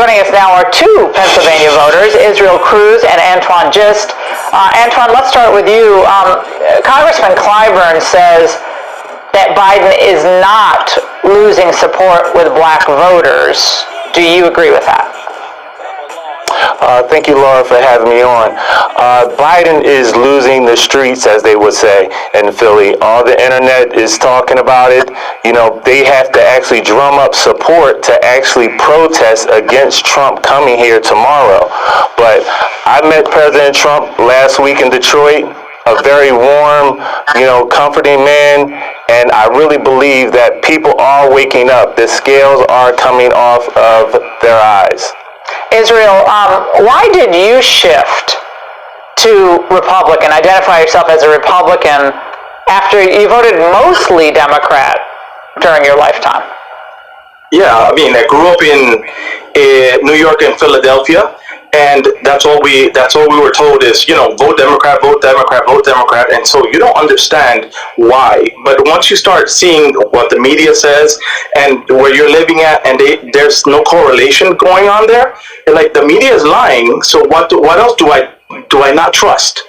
Joining us now are two Pennsylvania voters, Israel Cruz and Antoine Gist. Antoine, let's start with you. Congressman Clyburn says that Biden is not losing support with black voters. Do you agree with that? Thank you, Laura, for having me on. Biden is losing the streets, as they would say in Philly. All the internet is talking about it. You know, they have to actually drum up support to actually protest against Trump coming here tomorrow. But I met President Trump last week in Detroit, a very warm, comforting man, and I really believe that people are waking up. The scales are coming off of their eyes. Israel, why did you shift to Republican, identify yourself as a Republican, after you voted mostly Democrat during your lifetime? Yeah, I mean, I grew up in New York and Philadelphia, and that's all we were told is, vote Democrat, vote Democrat, vote Democrat, and so you don't understand why. But once you start seeing what the media says and where you're living at, and there's no correlation going on there, like the media is lying. So what else do I not trust?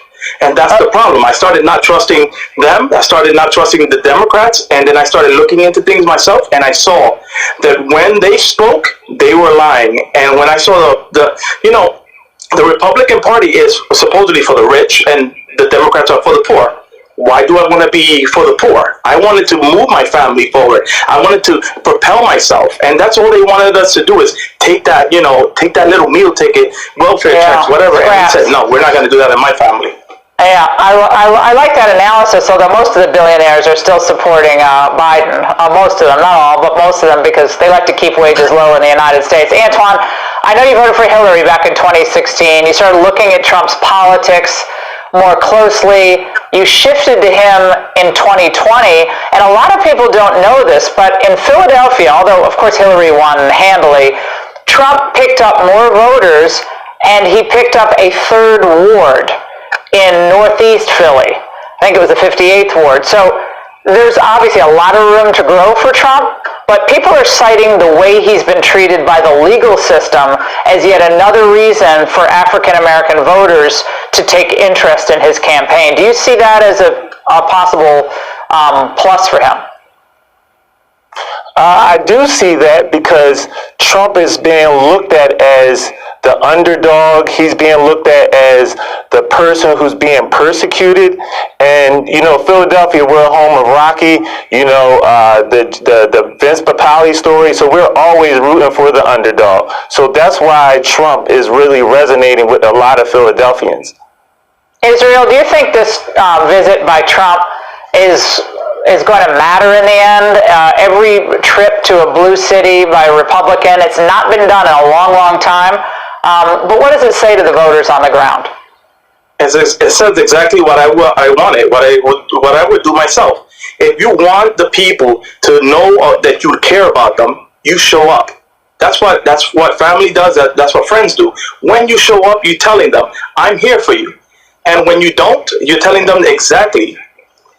And that's the problem. I started not trusting them. I started not trusting the Democrats. And then I started looking into things myself. And I saw that when they spoke, they were lying. And when I saw the Republican Party is supposedly for the rich and the Democrats are for the poor. Why do I want to be for the poor? I wanted to move my family forward. I wanted to propel myself. And that's all they wanted us to do is take that little meal ticket, welfare checks, whatever. And he said, no, we're not going to do that in my family. Yeah, I like that analysis, although most of the billionaires are still supporting Biden. Most of them, not all, but most of them, because they like to keep wages low in the United States. Antoine, I know you voted for Hillary back in 2016. You started looking at Trump's politics more closely. You shifted to him in 2020, and a lot of people don't know this, but in Philadelphia, although of course Hillary won handily, Trump picked up more voters, and he picked up a third ward in Northeast Philly. I think it was the 58th ward. So there's obviously a lot of room to grow for Trump, but people are citing the way he's been treated by the legal system as yet another reason for African American voters to take interest in his campaign. Do you see that as a possible plus for him? I do see that because Trump is being looked at as the underdog. He's being looked at as the person who's being persecuted. And, Philadelphia, we're home of Rocky, the Vince Papale story. So we're always rooting for the underdog. So that's why Trump is really resonating with a lot of Philadelphians. Israel, do you think this visit by Trump is going to matter in the end? Every trip to a blue city by a Republican, it's not been done in a long, long time. But what does it say to the voters on the ground? It says exactly what I wanted, what I would do myself. If you want the people to know that you care about them, you show up. That's what family does. That's what friends do. When you show up, you're telling them, I'm here for you. And when you don't, you're telling them exactly,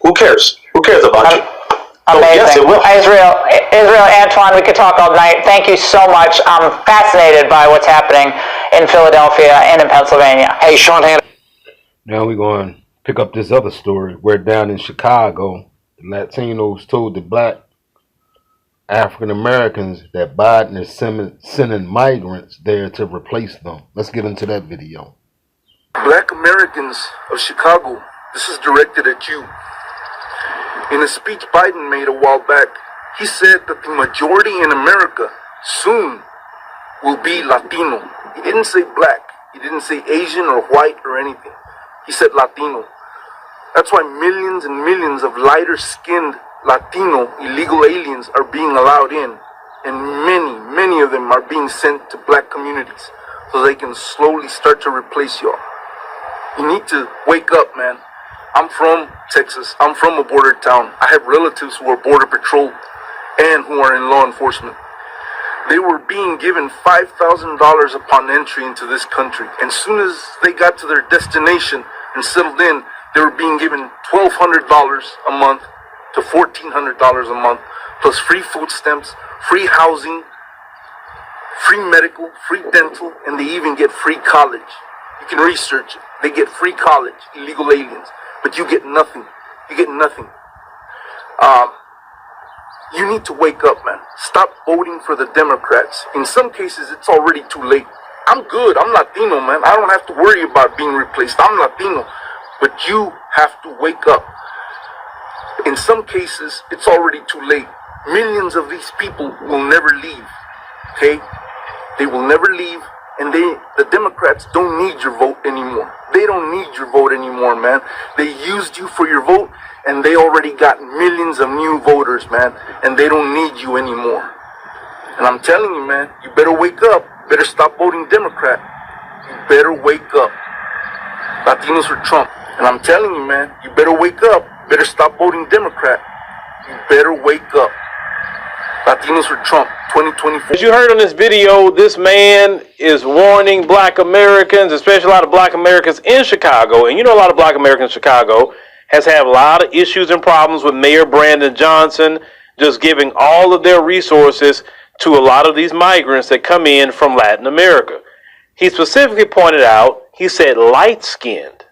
who cares? Who cares about you? Amazing. Yes, it will. Israel, Antoine, we could talk all night. Thank you so much. I'm fascinated by what's happening in Philadelphia and in Pennsylvania. Hey, Sean Hannah. Now we're going to pick up this other story where down in Chicago, the Latinos told the black African Americans that Biden is sending migrants there to replace them. Let's get into that video. Black Americans of Chicago, this is directed at you. In a speech Biden made a while back, he said that the majority in America soon will be Latino. He didn't say black. He didn't say Asian or white or anything. He said Latino. That's why millions and millions of lighter-skinned Latino illegal aliens are being allowed in. And many of them are being sent to black communities so they can slowly start to replace y'all. You need to wake up, man. I'm from Texas. I'm from a border town. I have relatives who are border patrol and who are in law enforcement. They were being given $5,000 upon entry into this country. And as soon as they got to their destination and settled in, they were being given $1,200 a month to $1,400 a month, plus free food stamps, free housing, free medical, free dental, and they even get free college. You can research it. They get free college, illegal aliens, but you get nothing. You get nothing. You need to wake up, man. Stop voting for the Democrats. In some cases, it's already too late. I'm good. I'm Latino, man. I don't have to worry about being replaced. I'm Latino. But you have to wake up. In some cases, it's already too late. Millions of these people will never leave. Okay? They will never leave. And the Democrats don't need your vote anymore. They don't need your vote anymore, man. They used you for your vote, and they already got millions of new voters, man. And they don't need you anymore. And I'm telling you, man, you better wake up. Better stop voting Democrat. You better wake up. Latinos for Trump. And I'm telling you, man, you better wake up. Better stop voting Democrat. You better wake up. Latinos for Trump, 2024. As you heard on this video, this man is warning black Americans, especially a lot of black Americans in Chicago. And you know, a lot of black Americans in Chicago has had a lot of issues and problems with Mayor Brandon Johnson just giving all of their resources to a lot of these migrants that come in from Latin America. He specifically pointed out, he said light-skinned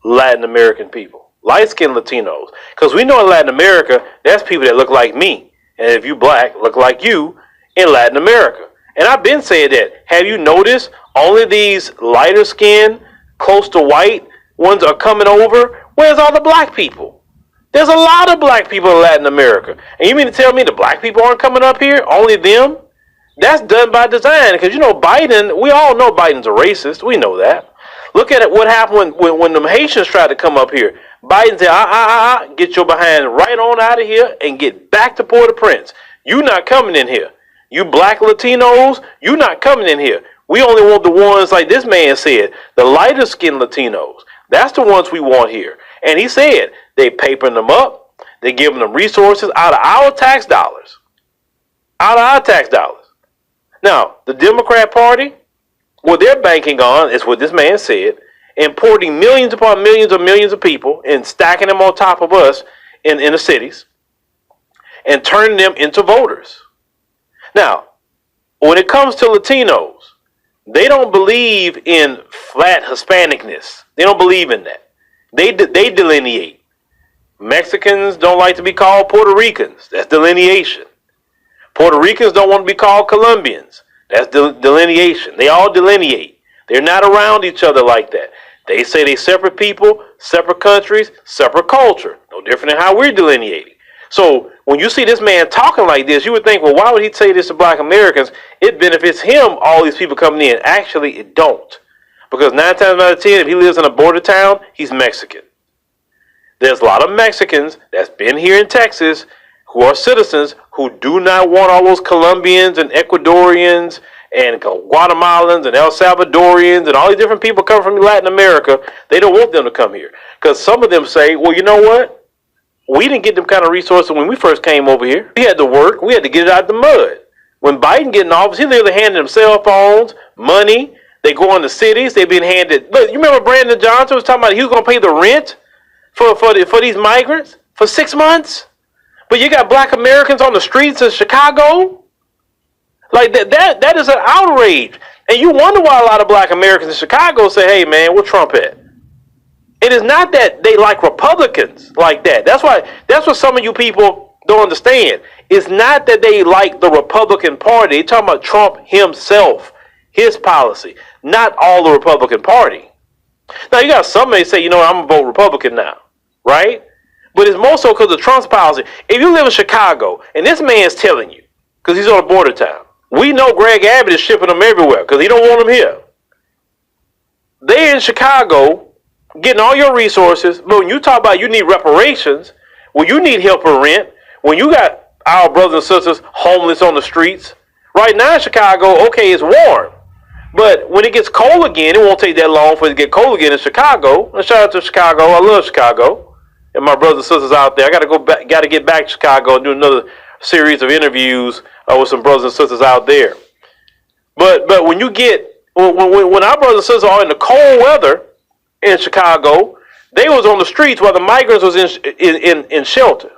Latin American people, light-skinned Latinos. Because we know in Latin America, that's people that look like me. And if you black, look like you in Latin America. And I've been saying that. Have you noticed only these lighter skinned, close to white ones are coming over? Where's all the black people? There's a lot of black people in Latin America. And you mean to tell me the black people aren't coming up here? Only them? That's done by design. Because you know Biden, we all know Biden's a racist. We know that. Look at it, what happened when the Haitians tried to come up here. Biden said, get your behind right on out of here and get back to Port-au-Prince. You not coming in here. You black Latinos, you not coming in here. We only want the ones, like this man said, the lighter skinned Latinos. That's the ones we want here. And he said, they papering them up. They giving them resources out of our tax dollars. Out of our tax dollars. Now, the Democrat Party, what they're banking on is what this man said, importing millions upon millions of people and stacking them on top of us in the cities and turning them into voters. Now, when it comes to Latinos, they don't believe in flat Hispanicness. They don't believe in that. They delineate. Mexicans don't like to be called Puerto Ricans. That's delineation. Puerto Ricans don't want to be called Colombians. That's delineation. They all delineate. They're not around each other like that. They say they separate people, separate countries, separate culture. No different than how we're delineating. So when you see this man talking like this, you would think, well, why would he say this to black Americans? It benefits him, all these people coming in. Actually, it don't. Because 9 times out of 10, if he lives in a border town, he's Mexican. There's a lot of Mexicans that's been here in Texas who are citizens who do not want all those Colombians and Ecuadorians and Guatemalans and El Salvadorians and all these different people coming from Latin America. They don't want them to come here. Because some of them say, well, you know what? We didn't get them kind of resources when we first came over here. We had to work. We had to get it out of the mud. When Biden get in office, he literally handed them cell phones, money. They go into cities. They've been handed. Look, you remember Brandon Johnson was talking about he was going to pay the rent for these migrants for 6 months? But you got black Americans on the streets of Chicago? Like that is an outrage. And you wonder why a lot of black Americans in Chicago say, hey man, where Trump at? It is not that they like Republicans like that. That's what some of you people don't understand. It's not that they like the Republican Party. They're talking about Trump himself, his policy, not all the Republican Party. Now you got somebody say, you know, I'm gonna vote Republican now, right? But it's more so because of Trump's policy. If you live in Chicago and this man's telling you, because he's on a border town, we know Greg Abbott is shipping them everywhere because he don't want them here. They're in Chicago getting all your resources, but when you talk about you need reparations, when you need help for rent, when you got our brothers and sisters homeless on the streets, right now in Chicago, okay, it's warm. But when it gets cold again, it won't take that long for it to get cold again in Chicago. And shout out to Chicago. I love Chicago. And my brothers and sisters out there, I got to get back to Chicago and do another series of interviews with some brothers and sisters out there. But when you get when our brothers and sisters are in the cold weather in Chicago, they was on the streets while the migrants was in shelter.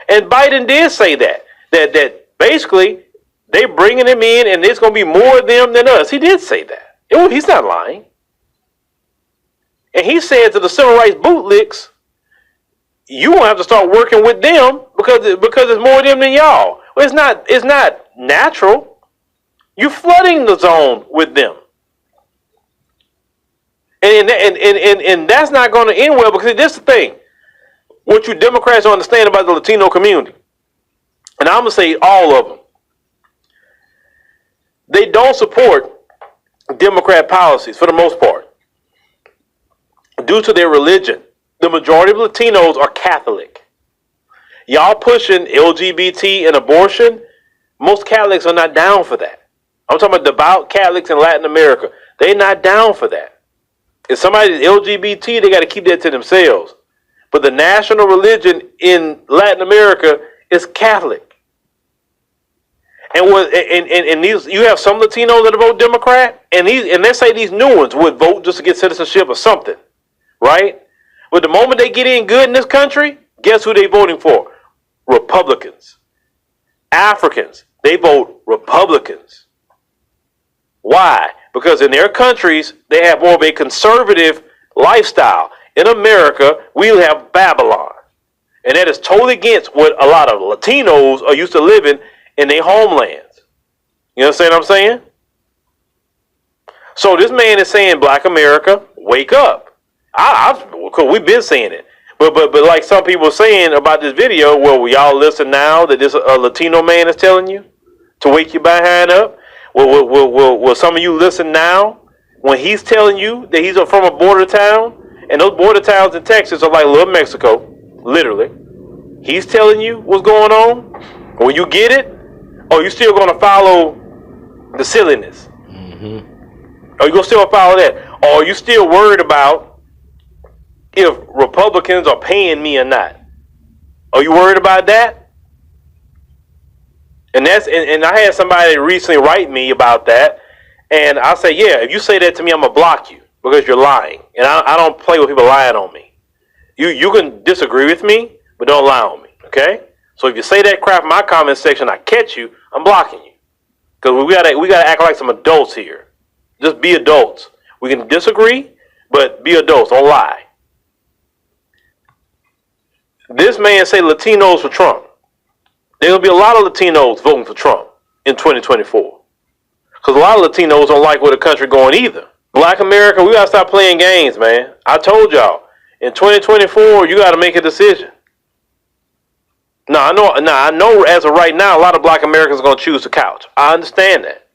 And Biden did say that basically They bringing him in, and it's going to be more of them than us. He did say that. He's not lying. And he said to the civil rights bootlicks, you won't have to start working with them because there's more of them than y'all. Well, it's not natural. You're flooding the zone with them. And that's not going to end well, because this is the thing. What you Democrats don't understand about the Latino community, and I'm going to say all of them, they don't support Democrat policies for the most part due to their religion. The majority of Latinos are Catholic. Y'all pushing LGBT and abortion, most Catholics are not down for that. I'm talking about devout Catholics in Latin America. They're not down for that. If somebody's LGBT, they got to keep that to themselves. But the national religion in Latin America is Catholic. And these, you have some Latinos that vote Democrat, and let's say these new ones would vote just to get citizenship or something, right? But the moment they get in good in this country, guess who they voting for? Republicans. Africans, they vote Republicans. Why? Because in their countries, they have more of a conservative lifestyle. In America, we have Babylon. And that is totally against what a lot of Latinos are used to living in their homelands. You understand what I'm saying? So this man is saying, Black America, wake up. Cause we've been saying it. But like some people are saying about this video, well, will y'all listen now that this Latino man is telling you to wake your behind up? Will some of you listen now when he's telling you that he's from a border town? And those border towns in Texas are like little Mexico, literally. He's telling you what's going on. When you get it, or you still going to follow the silliness? Mm-hmm. Are you going to still follow that? Or are you still worried about if Republicans are paying me or not? Are you worried about that? And I had somebody recently write me about that, and I say, yeah, if you say that to me, I'm gonna block you because you're lying, and I don't play with people lying on me. You can disagree with me, but don't lie on me, okay? So if you say that crap in my comment section, I catch you, I'm blocking you, because we gotta act like some adults here. Just be adults. We can disagree, but be adults. Don't lie. This man say Latinos for Trump. There will be a lot of Latinos voting for Trump in 2024. Because a lot of Latinos don't like where the country going either. Black America, we got to stop playing games, man. I told y'all, in 2024, you got to make a decision. I know as of right now, a lot of Black Americans are going to choose the couch. I understand that.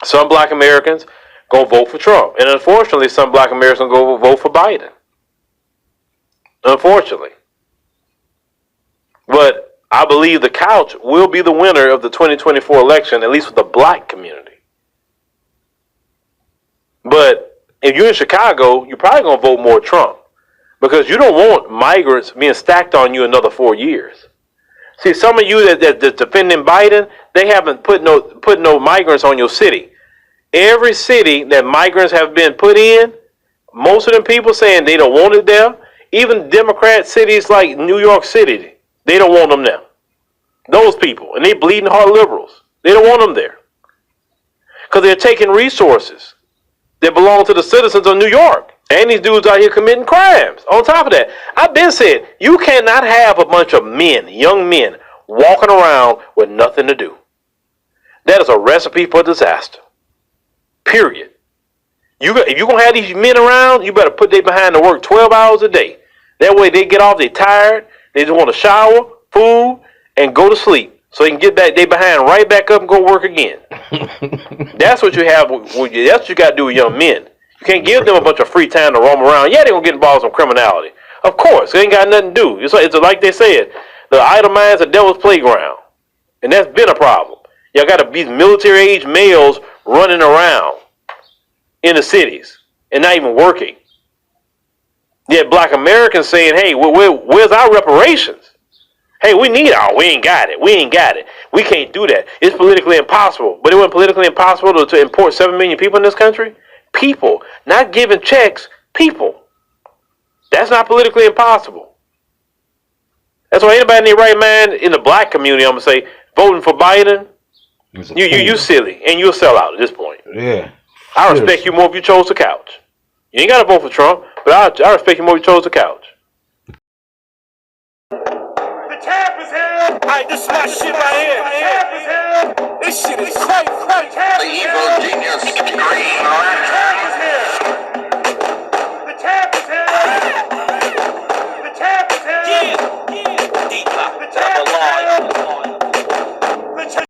Some Black Americans going to vote for Trump. And unfortunately, some Black Americans are going to vote for Biden. Unfortunately. But I believe the couch will be the winner of the 2024 election, at least for the Black community. But if you're in Chicago, you're probably going to vote more Trump, because you don't want migrants being stacked on you another 4 years. See, some of you that's defending Biden, they haven't put no migrants on your city. Every city that migrants have been put in, most of them people saying they don't want it there. Even Democrat cities like New York City, they don't want them there. Those people, and they bleeding heart liberals, they don't want them there, because they're taking resources that belong to the citizens of New York. And these dudes out here committing crimes. On top of that, I've been saying, you cannot have a bunch of men, young men, walking around with nothing to do. That is a recipe for disaster. Period. If you're going to have these men around, you better put them behind to work 12 hours a day. That way they get off, they tired, they just want to shower, food, and go to sleep. So they can get back, they behind right back up and go work again. That's what you have. That's what you got to do with young men. You can't give them a bunch of free time to roam around. Yeah, they're going to get involved in some criminality. Of course, they ain't got nothing to do. It's like they said, the idle mind's a devil's playground. And that's been a problem. Y'all got to be military-age males running around in the cities and not even working. Yet Black Americans saying, hey, where's our reparations? Hey, we ain't got it. We can't do that. It's politically impossible. But it wasn't politically impossible to import 7 million people in this country? People. Not giving checks. People. That's not politically impossible. That's why anybody in their right mind in the Black community, I'm going to say, voting for Biden, It's a You fool. silly, and you'll sell out at this point. Yeah. I respect you more if you chose the couch. You ain't got to vote for Trump, but I respect you more if you chose the couch. The champ is here. Alright, this is my shit right here. The champ is here. This shit is crazy. The evil genius scream.